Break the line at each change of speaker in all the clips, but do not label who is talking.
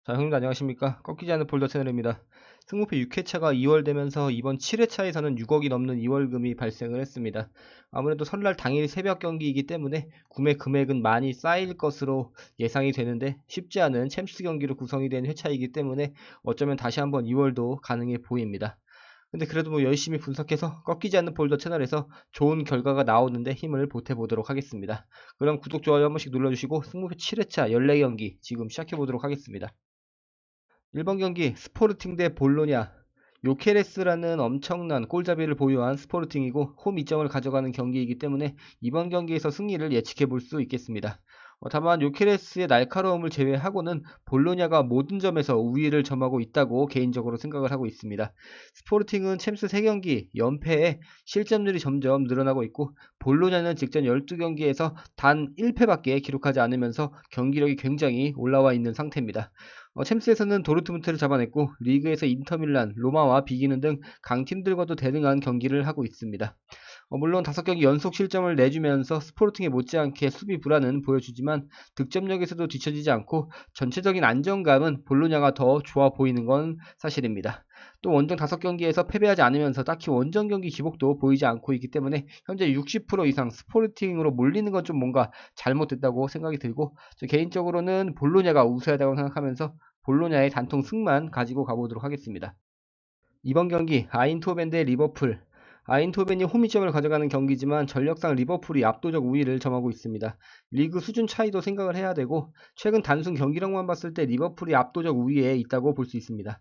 자, 형님들 안녕하십니까? 꺾이지 않는 볼더 채널입니다. 승무패 6회차가 2월 되면서 이번 7회차에서는 6억이 넘는 2월금이 발생을 했습니다. 아무래도 설날 당일 새벽 경기이기 때문에 구매 금액은 많이 쌓일 것으로 예상이 되는데 쉽지 않은 챔스 경기로 구성이 된 회차이기 때문에 어쩌면 다시 한번 2월도 가능해 보입니다. 근데 그래도 뭐 열심히 분석해서 꺾이지 않는 볼더 채널에서 좋은 결과가 나오는데 힘을 보태보도록 하겠습니다. 그럼 구독, 좋아요 한 번씩 눌러주시고 승무패 7회차 14경기 지금 시작해보도록 하겠습니다. 1번 경기 스포르팅 대 볼로냐. 요케레스라는 엄청난 골잡이를 보유한 스포르팅이고 홈 2점을 가져가는 경기이기 때문에 이번 경기에서 승리를 예측해 볼 수 있겠습니다. 다만 요케레스의 날카로움을 제외하고는 볼로냐가 모든 점에서 우위를 점하고 있다고 개인적으로 생각을 하고 있습니다. 스포르팅은 챔스 3경기 연패에 실점률이 점점 늘어나고 있고 볼로냐는 직전 12경기에서 단 1패밖에 기록하지 않으면서 경기력이 굉장히 올라와 있는 상태입니다. 챔스에서는 도르트문트를 잡아냈고 리그에서 인터밀란, 로마와 비기는 등 강팀들과도 대등한 경기를 하고 있습니다. 물론 5경기 연속 실점을 내주면서 스포르팅에 못지않게 수비 불안은 보여주지만 득점력에서도 뒤처지지 않고 전체적인 안정감은 볼로냐가 더 좋아 보이는 건 사실입니다. 또 원정 5경기에서 패배하지 않으면서 딱히 원정 경기 기복도 보이지 않고 있기 때문에 현재 60% 이상 스포르팅으로 몰리는 건 좀 뭔가 잘못됐다고 생각이 들고 저 개인적으로는 볼로냐가 우세하다고 생각하면서 볼로냐의 단통 승만 가지고 가보도록 하겠습니다. 이번 경기 아인토벤 대 리버풀. 아인토벤이 홈이점을 가져가는 경기지만 전력상 리버풀이 압도적 우위를 점하고 있습니다. 리그 수준 차이도 생각을 해야 되고 최근 단순 경기력만 봤을 때 리버풀이 압도적 우위에 있다고 볼 수 있습니다.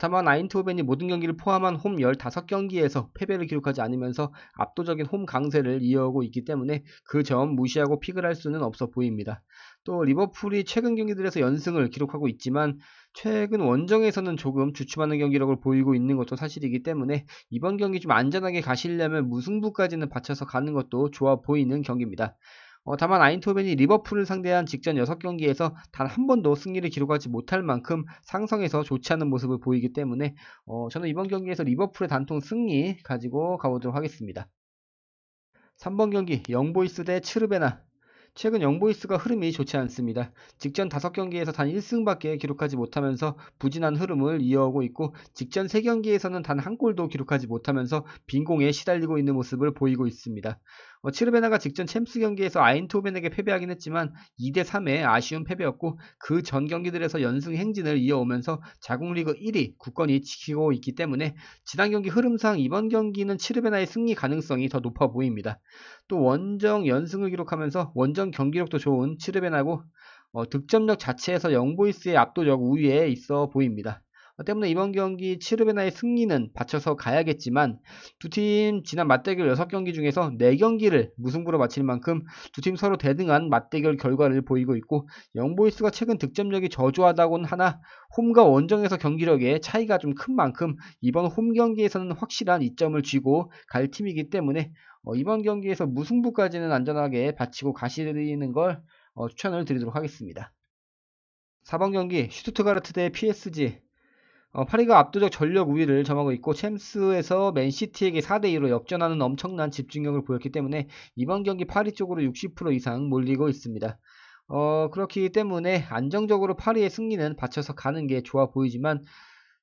다만 아인트호벤이 모든 경기를 포함한 홈 15경기에서 패배를 기록하지 않으면서 압도적인 홈 강세를 이어오고 있기 때문에 그 점 무시하고 픽을 할 수는 없어 보입니다. 또 리버풀이 최근 경기들에서 연승을 기록하고 있지만 최근 원정에서는 조금 주춤하는 경기력을 보이고 있는 것도 사실이기 때문에 이번 경기 좀 안전하게 가시려면 무승부까지는 받쳐서 가는 것도 좋아 보이는 경기입니다. 다만 아인토벤이 리버풀을 상대한 직전 6경기에서 단 한 번도 승리를 기록하지 못할 만큼 상성에서 좋지 않은 모습을 보이기 때문에 저는 이번 경기에서 리버풀의 단통 승리 가지고 가보도록 하겠습니다. 3번 경기 영보이스 대 츠르베나. 최근 영보이스가 흐름이 좋지 않습니다. 직전 5경기에서 단 1승밖에 기록하지 못하면서 부진한 흐름을 이어오고 있고 직전 3경기에서는 단 한 골도 기록하지 못하면서 빈공에 시달리고 있는 모습을 보이고 있습니다. 츠르베나가 직전 챔스 경기에서 아인토벤에게 패배하긴 했지만 2대3의 아쉬운 패배였고 그 전 경기들에서 연승 행진을 이어오면서 자국리그 1위 굳건히 지키고 있기 때문에 지난 경기 흐름상 이번 경기는 츠르베나의 승리 가능성이 더 높아 보입니다. 또 원정 연승을 기록하면서 원정 경기력도 좋은 츠르베나고 득점력 자체에서 영보이스의 압도적 우위에 있어 보입니다. 때문에 이번 경기 츠르베나의 승리는 받쳐서 가야겠지만 두 팀 지난 맞대결 6경기 중에서 4경기를 무승부로 마칠 만큼 두 팀 서로 대등한 맞대결 결과를 보이고 있고 영보이스가 최근 득점력이 저조하다고는 하나 홈과 원정에서 경기력의 차이가 좀 큰 만큼 이번 홈 경기에서는 확실한 이점을 쥐고 갈 팀이기 때문에 이번 경기에서 무승부까지는 안전하게 바치고 가시는 걸 추천을 드리도록 하겠습니다. 4번 경기 슈투트가르트 대 PSG. 파리가 압도적 전력 우위를 점하고 있고 챔스에서 맨시티에게 4대2로 역전하는 엄청난 집중력을 보였기 때문에 이번 경기 파리 쪽으로 60% 이상 몰리고 있습니다. 그렇기 때문에 안정적으로 파리의 승리는 받쳐서 가는 게 좋아 보이지만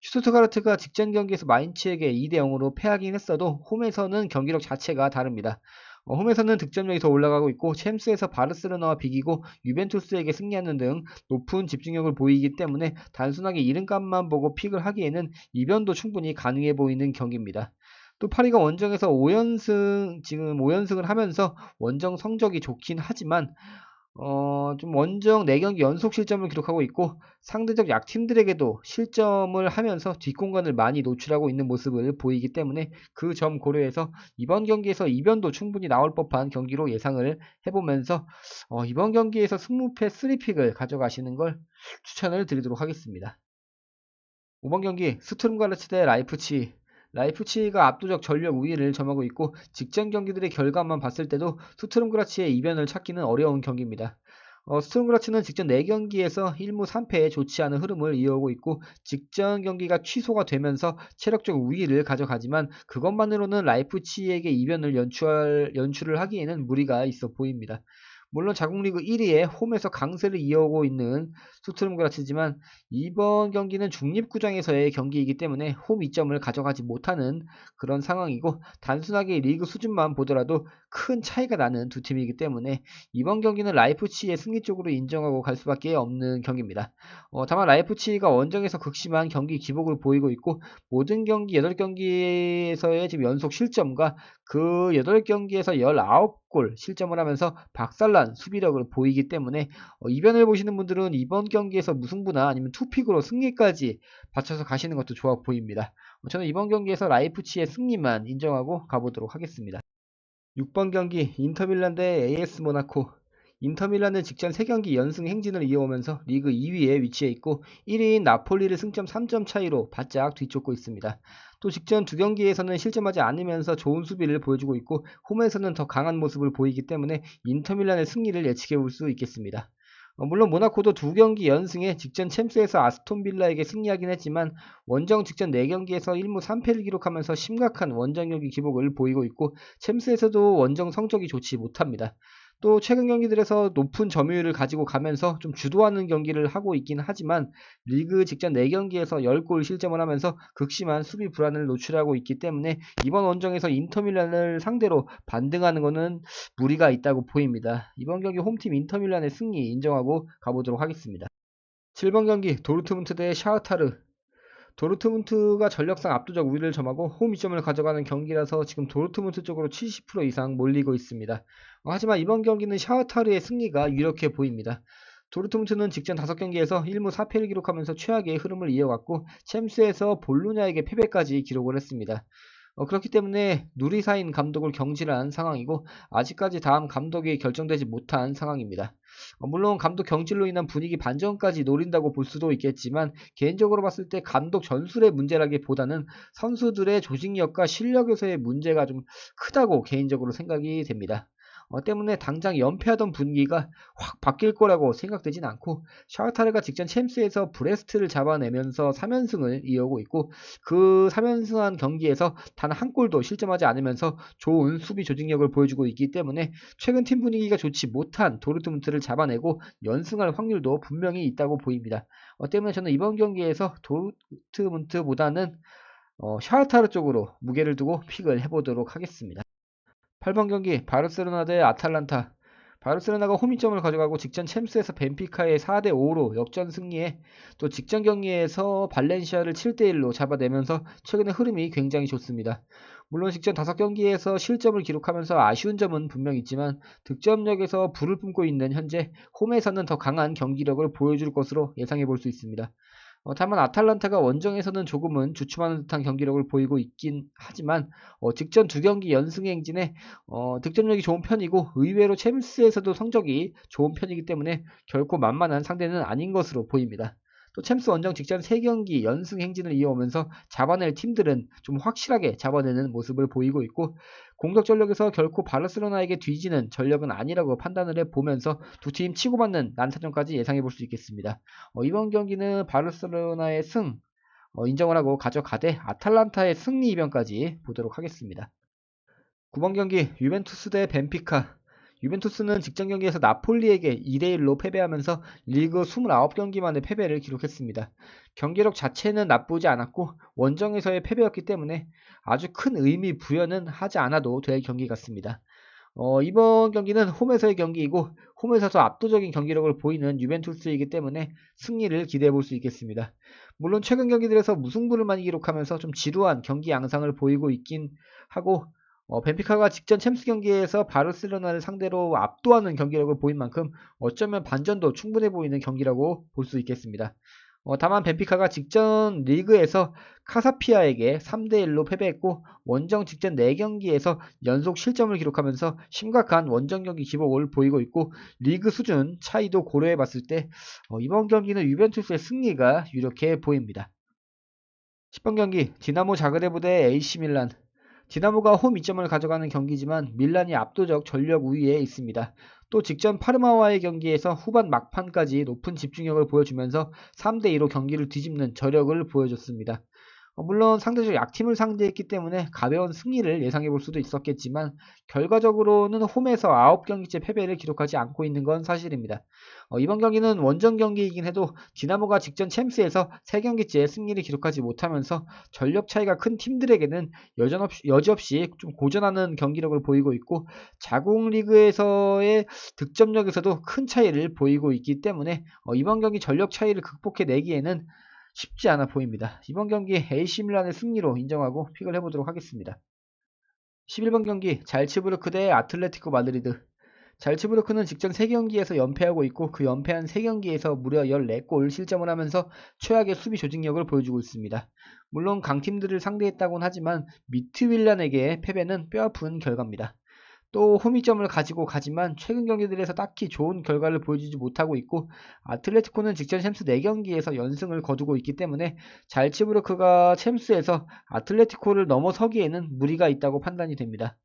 슈투트가르트가 직전 경기에서 마인츠에게 2대0으로 패하긴 했어도 홈에서는 경기력 자체가 다릅니다. 홈에서는 득점력이 더 올라가고 있고 챔스에서 바르셀로나와 비기고 유벤투스에게 승리하는 등 높은 집중력을 보이기 때문에 단순하게 이름값만 보고 픽을 하기에는 이변도 충분히 가능해 보이는 경기입니다. 또 파리가 원정에서 5연승 지금 5연승을 하면서 원정 성적이 좋긴 하지만 좀 원정 4경기 연속 실점을 기록하고 있고 상대적 약팀들에게도 실점을 하면서 뒷공간을 많이 노출하고 있는 모습을 보이기 때문에 그 점 고려해서 이번 경기에서 이변도 충분히 나올 법한 경기로 예상을 해보면서 이번 경기에서 승무패 3픽을 가져가시는 걸 추천을 드리도록 하겠습니다. 5번 경기 스투름가르츠 대 라이프치히. 라이프치히가 압도적 전력 우위를 점하고 있고 직전 경기들의 결과만 봤을 때도 스투름그라츠의 이변을 찾기는 어려운 경기입니다. 스turm 그라츠는 직전 4경기에서 1무 3패에 좋지 않은 흐름을 이어오고 있고 직전 경기가 취소가 되면서 체력적 우위를 가져가지만 그것만으로는 라이프치히에게 이변을 연출을 하기에는 무리가 있어 보입니다. 물론 자국 리그 1위에 홈에서 강세를 이어오고 있는 스투름그라츠지만 이번 경기는 중립구장에서의 경기이기 때문에 홈 이점을 가져가지 못하는 그런 상황이고 단순하게 리그 수준만 보더라도 큰 차이가 나는 두 팀이기 때문에 이번 경기는 라이프치히의 승리 쪽으로 인정하고 갈 수밖에 없는 경기입니다. 다만 라이프치히가 원정에서 극심한 경기 기복을 보이고 있고 모든 경기 8경기에서의 지금 연속 실점과 그 8경기에서 19골 실점을 하면서 박살난 수비력을 보이기 때문에 이변을 보시는 분들은 이번 경기에서 무승부나 아니면 투픽으로 승리까지 받쳐서 가시는 것도 좋아 보입니다. 저는 이번 경기에서 라이프치히의 승리만 인정하고 가보도록 하겠습니다. 6번 경기 인터밀란 대 AS 모나코. 인터밀란은 직전 3경기 연승 행진을 이어오면서 리그 2위에 위치해 있고 1위인 나폴리를 승점 3점 차이로 바짝 뒤쫓고 있습니다. 또 직전 2경기에서는 실점하지 않으면서 좋은 수비를 보여주고 있고 홈에서는 더 강한 모습을 보이기 때문에 인터밀란의 승리를 예측해 볼 수 있겠습니다. 물론 모나코도 2경기 연승에 직전 챔스에서 아스톤빌라에게 승리하긴 했지만 원정 직전 4경기에서 1무 3패를 기록하면서 심각한 원정 경기 기복을 보이고 있고 챔스에서도 원정 성적이 좋지 못합니다. 또 최근 경기들에서 높은 점유율을 가지고 가면서 좀 주도하는 경기를 하고 있긴 하지만 리그 직전 4경기에서 10골 실점을 하면서 극심한 수비 불안을 노출하고 있기 때문에 이번 원정에서 인터밀란을 상대로 반등하는 것은 무리가 있다고 보입니다. 이번 경기 홈팀 인터밀란의 승리 인정하고 가보도록 하겠습니다. 7번 경기 도르트문트 대 샤흐타르. 도르트문트가 전력상 압도적 우위를 점하고 홈 이점을 가져가는 경기라서 지금 도르트문트 쪽으로 70% 이상 몰리고 있습니다. 하지만 이번 경기는 샤흐타르의 승리가 유력해 보입니다. 도르트문트는 직전 5경기에서 1무 4패를 기록하면서 최악의 흐름을 이어갔고 챔스에서 볼로냐에게 패배까지 기록을 했습니다. 그렇기 때문에 누리사인 감독을 경질한 상황이고 아직까지 다음 감독이 결정되지 못한 상황입니다. 물론 감독 경질로 인한 분위기 반전까지 노린다고 볼 수도 있겠지만 개인적으로 봤을 때 감독 전술의 문제라기보다는 선수들의 조직력과 실력에서의 문제가 좀 크다고 개인적으로 생각이 됩니다. 때문에 당장 연패하던 분위기가 확 바뀔 거라고 생각되진 않고 샤흐타르가 직전 챔스에서 브레스트를 잡아내면서 3연승을 이어오고 있고 그 3연승한 경기에서 단 한 골도 실점하지 않으면서 좋은 수비 조직력을 보여주고 있기 때문에 최근 팀 분위기가 좋지 못한 도르트문트를 잡아내고 연승할 확률도 분명히 있다고 보입니다. 때문에 저는 이번 경기에서 도르트문트보다는 샤흐타르 쪽으로 무게를 두고 픽을 해보도록 하겠습니다. 8번 경기 바르셀로나 대 아탈란타. 바르셀로나가 홈이점을 가져가고 직전 챔스에서 벤피카의 4대5로 역전 승리에 또 직전 경기에서 발렌시아를 7대1로 잡아내면서 최근의 흐름이 굉장히 좋습니다. 물론 직전 5경기에서 실점을 기록하면서 아쉬운 점은 분명 있지만 득점력에서 불을 뿜고 있는 현재 홈에서는 더 강한 경기력을 보여줄 것으로 예상해 볼 수 있습니다. 다만 아탈란타가 원정에서는 조금은 주춤하는 듯한 경기력을 보이고 있긴 하지만 직전 2경기 연승 행진에 득점력이 좋은 편이고 의외로 챔스에서도 성적이 좋은 편이기 때문에 결코 만만한 상대는 아닌 것으로 보입니다. 또 챔스 원정 직전 3경기 연승 행진을 이어오면서 잡아낼 팀들은 좀 확실하게 잡아내는 모습을 보이고 있고 공격 전력에서 결코 바르셀로나에게 뒤지는 전력은 아니라고 판단을 해보면서 두 팀 치고받는 난타전까지 예상해 볼 수 있겠습니다. 이번 경기는 바르셀로나의 승 인정을 하고 가져가되 아탈란타의 승리 이변까지 보도록 하겠습니다. 9번 경기 유벤투스 대 벤피카. 유벤투스는 직전 경기에서 나폴리에게 2대1로 패배하면서 리그 29경기 만에 패배를 기록했습니다. 경기력 자체는 나쁘지 않았고 원정에서의 패배였기 때문에 아주 큰 의미 부여는 하지 않아도 될 경기 같습니다. 이번 경기는 홈에서의 경기이고 홈에서도 압도적인 경기력을 보이는 유벤투스이기 때문에 승리를 기대해 볼 수 있겠습니다. 물론 최근 경기들에서 무승부를 많이 기록하면서 좀 지루한 경기 양상을 보이고 있긴 하고 벤피카가 직전 챔스 경기에서 바르셀로나를 상대로 압도하는 경기력을 보인 만큼 어쩌면 반전도 충분해 보이는 경기라고 볼 수 있겠습니다. 다만 벤피카가 직전 리그에서 카사피아에게 3대1로 패배했고 원정 직전 4경기에서 연속 실점을 기록하면서 심각한 원정 경기 기복을 보이고 있고 리그 수준 차이도 고려해 봤을 때 이번 경기는 유벤투스의 승리가 유력해 보입니다. 10번 경기 디나모 자그레브 대 AC 밀란. 디나모가 홈 2점을 가져가는 경기지만 밀란이 압도적 전력 우위에 있습니다. 또 직전 파르마와의 경기에서 후반 막판까지 높은 집중력을 보여주면서 3대2로 경기를 뒤집는 저력을 보여줬습니다. 물론 상대적 약팀을 상대했기 때문에 가벼운 승리를 예상해볼 수도 있었겠지만 결과적으로는 홈에서 9경기째 패배를 기록하지 않고 있는 건 사실입니다. 이번 경기는 원정 경기이긴 해도 디나모가 직전 챔스에서 3경기째 승리를 기록하지 못하면서 전력 차이가 큰 팀들에게는 여지없이 좀 고전하는 경기력을 보이고 있고 자국 리그에서의 득점력에서도 큰 차이를 보이고 있기 때문에 이번 경기 전력 차이를 극복해내기에는 쉽지 않아 보입니다. 이번 경기 AC 밀란의 승리로 인정하고 픽을 해보도록 하겠습니다. 11번 경기 잘츠부르크 대 아틀레티코 마드리드. 잘츠부르크는 직전 3경기에서 연패하고 있고 그 연패한 3경기에서 무려 14골 실점을 하면서 최악의 수비 조직력을 보여주고 있습니다. 물론 강팀들을 상대했다곤 하지만 미트윌란에게 패배는 뼈아픈 결과입니다. 또 홈이점을 가지고 가지만 최근 경기들에서 딱히 좋은 결과를 보여주지 못하고 있고 아틀레티코는 직전 챔스 4경기에서 연승을 거두고 있기 때문에 잘츠부르크가 챔스에서 아틀레티코를 넘어서기에는 무리가 있다고 판단이 됩니다.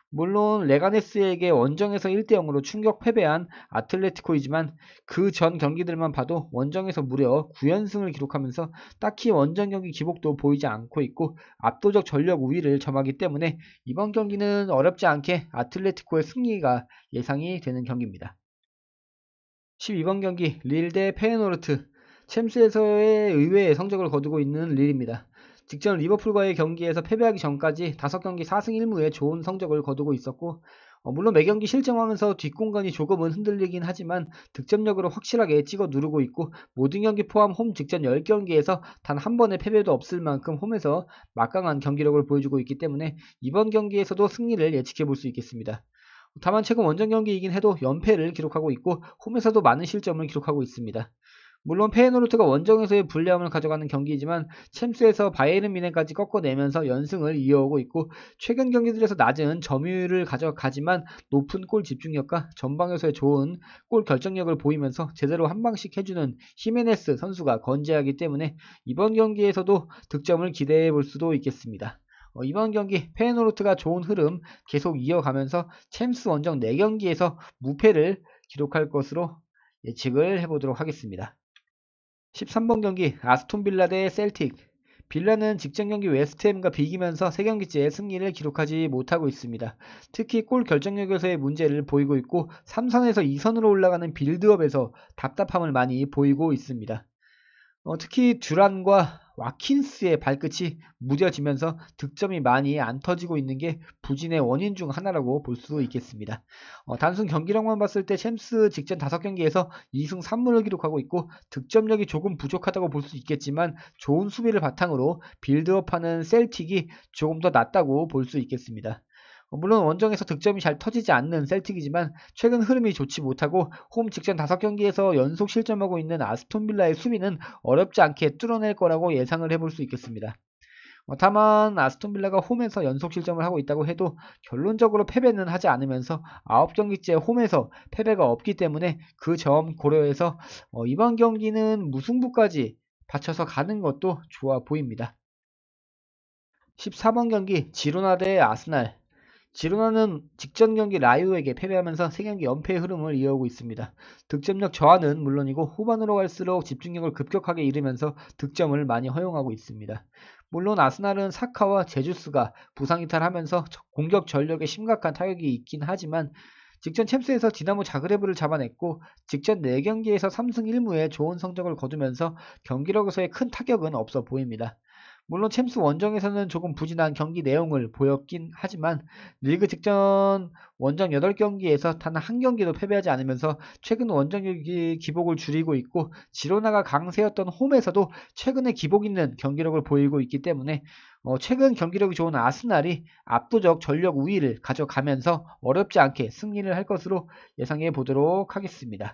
물론 레가네스에게 원정에서 1대0으로 충격 패배한 아틀레티코이지만 그 전 경기들만 봐도 원정에서 무려 9연승을 기록하면서 딱히 원정 경기 기복도 보이지 않고 있고 압도적 전력 우위를 점하기 때문에 이번 경기는 어렵지 않게 아틀레티코의 승리가 예상이 되는 경기입니다. 12번 경기 릴 대 페예노르트. 챔스에서의 의외의 성적을 거두고 있는 릴입니다. 직전 리버풀과의 경기에서 패배하기 전까지 5경기 4승 1무의 좋은 성적을 거두고 있었고 물론 매경기 실점하면서 뒷공간이 조금은 흔들리긴 하지만 득점력으로 확실하게 찍어 누르고 있고 모든 경기 포함 홈 직전 10경기에서 단 한 번의 패배도 없을 만큼 홈에서 막강한 경기력을 보여주고 있기 때문에 이번 경기에서도 승리를 예측해 볼 수 있겠습니다. 다만 최근 원정 경기이긴 해도 연패를 기록하고 있고 홈에서도 많은 실점을 기록하고 있습니다. 물론 페예노르트가 원정에서의 불리함을 가져가는 경기이지만 챔스에서 바이에른 뮌헨까지 꺾어내면서 연승을 이어오고 있고 최근 경기들에서 낮은 점유율을 가져가지만 높은 골 집중력과 전방에서의 좋은 골 결정력을 보이면서 제대로 한 방씩 해주는 히메네스 선수가 건재하기 때문에 이번 경기에서도 득점을 기대해 볼 수도 있겠습니다. 이번 경기 페예노르트가 좋은 흐름 계속 이어가면서 챔스 원정 4경기에서 무패를 기록할 것으로 예측을 해보도록 하겠습니다. 13번 경기 아스톤빌라 대 셀틱. 빌라는 직전 경기 웨스트햄과 비기면서 3경기째 승리를 기록하지 못하고 있습니다. 특히 골 결정력에서의 문제를 보이고 있고 3선에서 2선으로 올라가는 빌드업에서 답답함을 많이 보이고 있습니다. 특히 듀란과 와킨스의 발끝이 무뎌지면서 득점이 많이 안 터지고 있는 게 부진의 원인 중 하나라고 볼 수 있겠습니다. 단순 경기력만 봤을 때 챔스 직전 5경기에서 2승 3무를 기록하고 있고 득점력이 조금 부족하다고 볼 수 있겠지만 좋은 수비를 바탕으로 빌드업하는 셀틱이 조금 더 낫다고 볼 수 있겠습니다. 물론 원정에서 득점이 잘 터지지 않는 셀틱이지만 최근 흐름이 좋지 못하고 홈 직전 5경기에서 연속 실점하고 있는 아스톤빌라의 수비는 어렵지 않게 뚫어낼 거라고 예상을 해볼 수 있겠습니다. 다만 아스톤빌라가 홈에서 연속 실점을 하고 있다고 해도 결론적으로 패배는 하지 않으면서 9경기째 홈에서 패배가 없기 때문에 그 점 고려해서 이번 경기는 무승부까지 받쳐서 가는 것도 좋아 보입니다. 14번 경기 지로나 대 아스날. 지로나는 직전 경기 라이오에게 패배하면서 3경기 연패의 흐름을 이어오고 있습니다. 득점력 저하는 물론이고 후반으로 갈수록 집중력을 급격하게 잃으면서 득점을 많이 허용하고 있습니다. 물론 아스날은 사카와 제주스가 부상 이탈하면서 공격 전력에 심각한 타격이 있긴 하지만 직전 챔스에서 디나모 자그레브를 잡아냈고 직전 4경기에서 3승 1무의 좋은 성적을 거두면서 경기력에서의 큰 타격은 없어 보입니다. 물론 챔스 원정에서는 조금 부진한 경기 내용을 보였긴 하지만 리그 직전 원정 8경기에서 단 한 경기도 패배하지 않으면서 최근 원정 경기 기복을 줄이고 있고 지로나가 강세였던 홈에서도 최근에 기복 있는 경기력을 보이고 있기 때문에 최근 경기력이 좋은 아스날이 압도적 전력 우위를 가져가면서 어렵지 않게 승리를 할 것으로 예상해 보도록 하겠습니다.